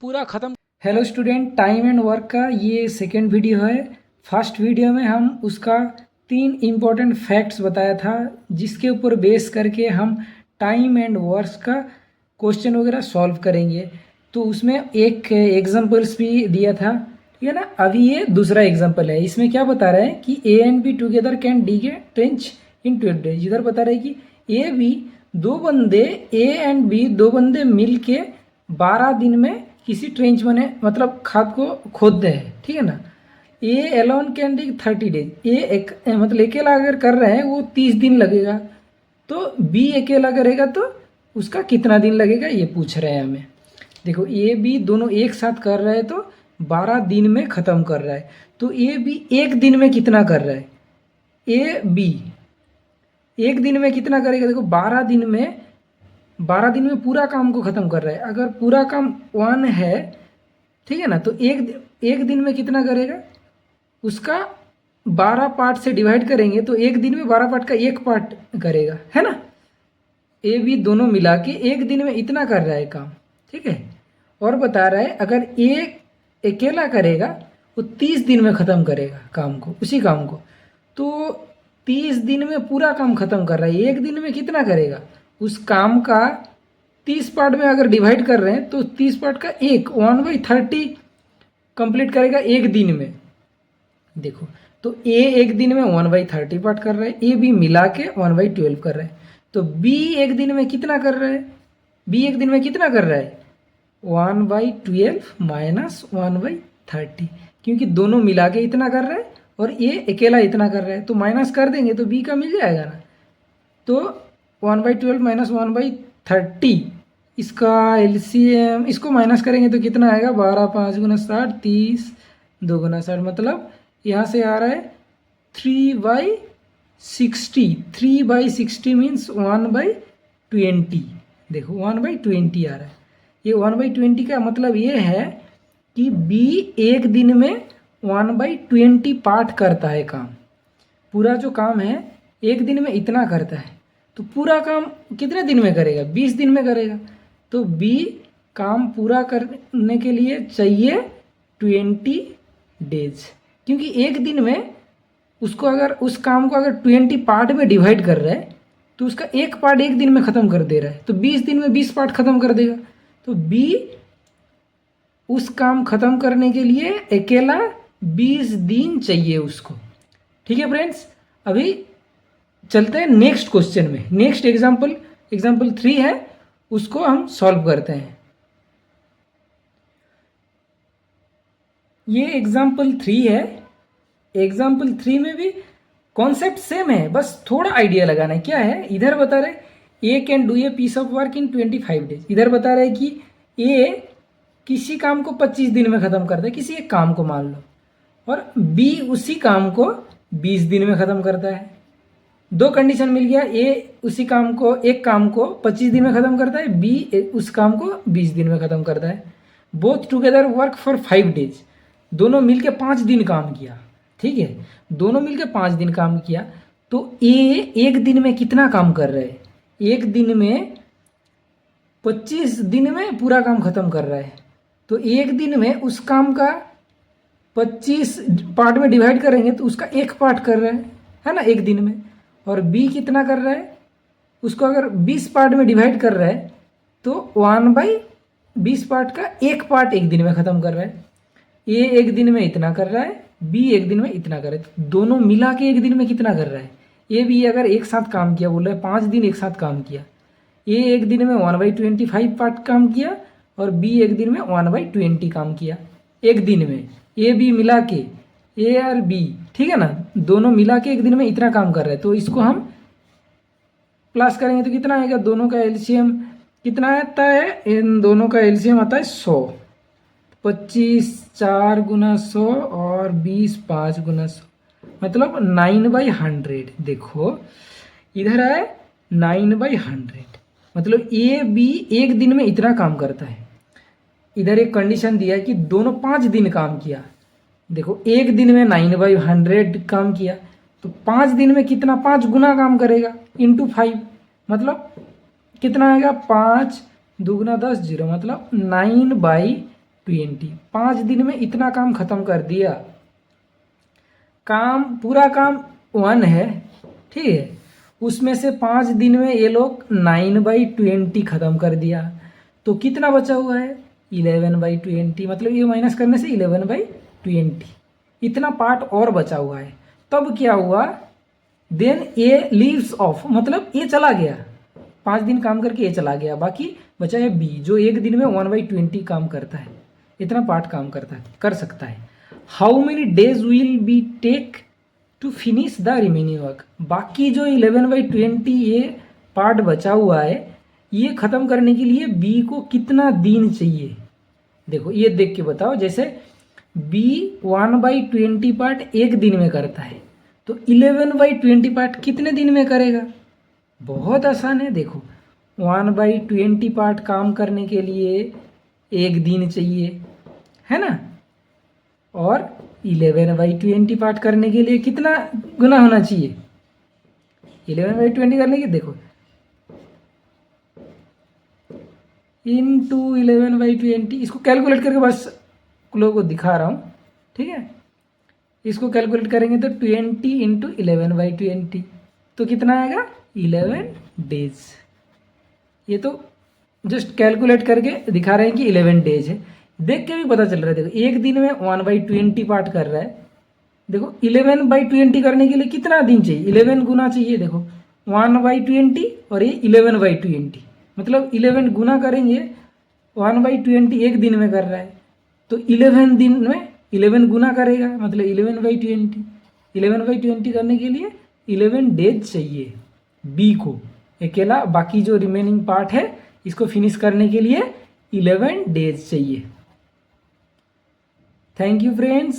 पूरा ख़त्म। Hello student, time and work का ये सेकेंड वीडियो है। फर्स्ट वीडियो में हम उसका 3 इम्पोर्टेंट फैक्ट्स बताया था, जिसके ऊपर बेस करके हम टाइम एंड वर्क का क्वेश्चन वगैरह सॉल्व करेंगे। तो उसमें एक एग्जांपल्स भी दिया था, ठीक है ना। अभी ये दूसरा एग्जांपल है। इसमें क्या बता रहे हैं कि A and be together can dig A trench in 12 days. इधर बता रहे हैं कि ए बी दो बंदे ए एंड बी दो बंदे मिल के 12 दिन में किसी ट्रेंच बने मतलब खाद को खोदते हैं, ठीक है ना। ए एलोन कैन डिग 30 डेज। ए एक मतलब अकेला अगर कर रहे हैं वो 30 दिन लगेगा, तो बी अकेला करेगा तो उसका कितना दिन लगेगा ये पूछ रहे हैं हमें। देखो ए बी दोनों एक साथ कर रहे हैं तो 12 दिन में ख़त्म कर रहा है। तो ए बी एक दिन में कितना कर रहा है, ए बी एक दिन में कितना करेगा। देखो 12 दिन में पूरा काम को ख़त्म कर रहा है। अगर पूरा काम 1 है, ठीक है ना, तो एक दिन में कितना करेगा, उसका 12 पार्ट से डिवाइड करेंगे तो एक दिन में 12 पार्ट का एक पार्ट करेगा, है ना। ए बी दोनों मिला के एक दिन में इतना कर रहा है काम, ठीक है। और बता रहा है अगर ए अकेला करेगा वो 30 दिन में ख़त्म करेगा काम को, उसी काम को। तो 30 दिन में पूरा काम ख़त्म कर रहा है, एक दिन में कितना करेगा, उस काम का 30 पार्ट में अगर डिवाइड कर रहे हैं तो 30 पार्ट का 1/30 कंप्लीट करेगा एक दिन में। देखो तो ए एक दिन में 1/30 पार्ट कर रहा है, ए बी मिला के 1/12 कर रहा है। तो बी एक दिन में कितना कर रहा है, बी एक दिन में कितना कर रहा है 1/12 माइनस 1/30, क्योंकि दोनों मिला के इतना कर रहा है और ए अकेला इतना कर रहा है, तो माइनस कर देंगे तो बी का मिल जाएगा ना। तो 1/12 माइनस 1/30, इसका एलसीएम इसको माइनस करेंगे तो कितना आएगा 12 5 गुना 60, 30 2 गुना 60, मतलब यहाँ से आ रहा है 3/60। 3/60 मीन्स 1/20। देखो 1/20 आ रहा है। ये 1/20 का मतलब ये है कि बी एक दिन में 1/20 पार्ट करता है काम। पूरा जो काम है एक दिन में इतना करता है, तो पूरा काम कितने दिन में करेगा, 20 दिन में करेगा। तो बी काम पूरा करने के लिए चाहिए 20 डेज, क्योंकि एक दिन में उसको अगर उस काम को अगर 20 पार्ट में डिवाइड कर रहा है तो उसका एक पार्ट एक दिन में ख़त्म कर दे रहा है, तो 20 दिन में 20 पार्ट ख़त्म कर देगा। तो बी उस काम ख़त्म करने के लिए अकेला 20 दिन चाहिए उसको, ठीक है फ्रेंड्स। अभी चलते हैं नेक्स्ट क्वेश्चन में। नेक्स्ट एग्जाम्पल 3 है, उसको हम सॉल्व करते हैं। ये एग्जाम्पल 3 है। एग्जाम्पल 3 में भी कॉन्सेप्ट सेम है, बस थोड़ा आइडिया लगाना है। क्या है, इधर बता रहे A can do a piece of work in 25 days. इधर बता रहे कि ए किसी काम को 25 दिन में ख़त्म करता है, किसी एक काम को मान लो, और बी उसी काम को 20 दिन में ख़त्म करता है। दो कंडीशन मिल गया, ए उसी काम को एक काम को 25 दिन में ख़त्म करता है, बी उस काम को 20 दिन में ख़त्म करता है। Both together work for 5 days. दोनों मिलके 5 दिन काम किया, ठीक है, दोनों मिलके 5 दिन काम किया। तो ए एक दिन में कितना काम कर रहे हैं, एक दिन में 25 दिन में पूरा काम ख़त्म कर रहा है। तो एक दिन में उस काम का 25 पार्ट में डिवाइड करेंगे तो उसका एक पार्ट कर रहा है ना एक दिन में। और बी कितना कर रहा है, उसको अगर 20 पार्ट में डिवाइड कर रहा है तो 1/20 पार्ट का एक पार्ट एक दिन में ख़त्म कर रहा है। ए एक दिन में इतना कर रहा है, बी एक दिन में इतना कर रहा है, तो दोनों मिला के एक दिन में कितना कर रहा है। ए बी अगर एक साथ काम किया, बोल रहा है 5 दिन एक साथ काम किया, ए एक दिन में 1/25 पार्ट काम किया और बी एक दिन में 1/20 काम किया एक दिन में। ए बी मिला के, ए और बी, ठीक है ना, दोनों मिला के एक दिन में इतना काम कर रहे हैं। तो इसको हम प्लस करेंगे तो कितना आएगा, दोनों का एलसीएम कितना आता है, इन दोनों का एलसीएम आता है 100। 25 4 गुना 100 और 20 5 गुना 100, मतलब 9/100। देखो इधर है 9/100, मतलब ए बी एक दिन में इतना काम करता है। इधर एक कंडीशन दिया है कि दोनों 5 दिन काम किया। देखो एक दिन में 9/100 काम किया, तो 5 दिन में कितना, 5 गुना काम करेगा इंटू 5, मतलब कितना आएगा 5 2 गुना 10 0, मतलब 9/5 20। 5 दिन में इतना काम ख़त्म कर दिया। काम पूरा काम 1 है, ठीक है, उसमें से 5 दिन में ये लोग 9/20 ख़त्म कर दिया। तो कितना बचा हुआ है? 11/20। मतलब ये माइनस करने से 11/20 इतना पार्ट और बचा हुआ है। तब क्या हुआ? देन ए लीव्स ऑफ, मतलब ये चला गया, 5 दिन काम करके ये चला गया, बाकी बचा है बी जो एक दिन में 1/20 काम करता है, इतना पार्ट काम करता है, कर सकता है। How many days will be take to finish the remaining work? बाकी जो 11/20 ये पार्ट बचा हुआ है, ये ख़त्म करने के लिए बी को कितना दिन चाहिए? देखो ये देख के बताओ। जैसे बी 1/20 पार्ट एक दिन में करता है, तो 11/20 पार्ट कितने दिन में करेगा? बहुत आसान है। देखो 1/20 पार्ट काम करने के लिए एक दिन चाहिए, है ना, और 11/20 पार्ट करने के लिए कितना गुना होना चाहिए? 11/20 करने के, देखो इंटू 11/20, इसको कैलकुलेट करके बस लोगों को दिखा रहा हूँ, ठीक है। इसको कैलकुलेट करेंगे तो 20 इंटू 11/20 तो कितना आएगा? 11 डेज। ये तो जस्ट कैलकुलेट करके दिखा रहे हैं कि 11 डेज है, देख के भी पता चल रहा है। देखो एक दिन में 1/20 पार्ट कर रहा है। देखो 11/20 करने के लिए कितना दिन चाहिए? 11 गुना चाहिए। देखो 1/20 और ये 11/20, मतलब 11 गुना करेंगे, 1/20 एक दिन में कर रहा है, तो 11 दिन में 11 गुना करेगा, मतलब 11/20। 11/20 करने के लिए 11 डेज चाहिए बी को अकेला। बाकी जो रिमेनिंग पार्ट है इसको फिनिश करने के लिए 11 डेज चाहिए। Thank you friends.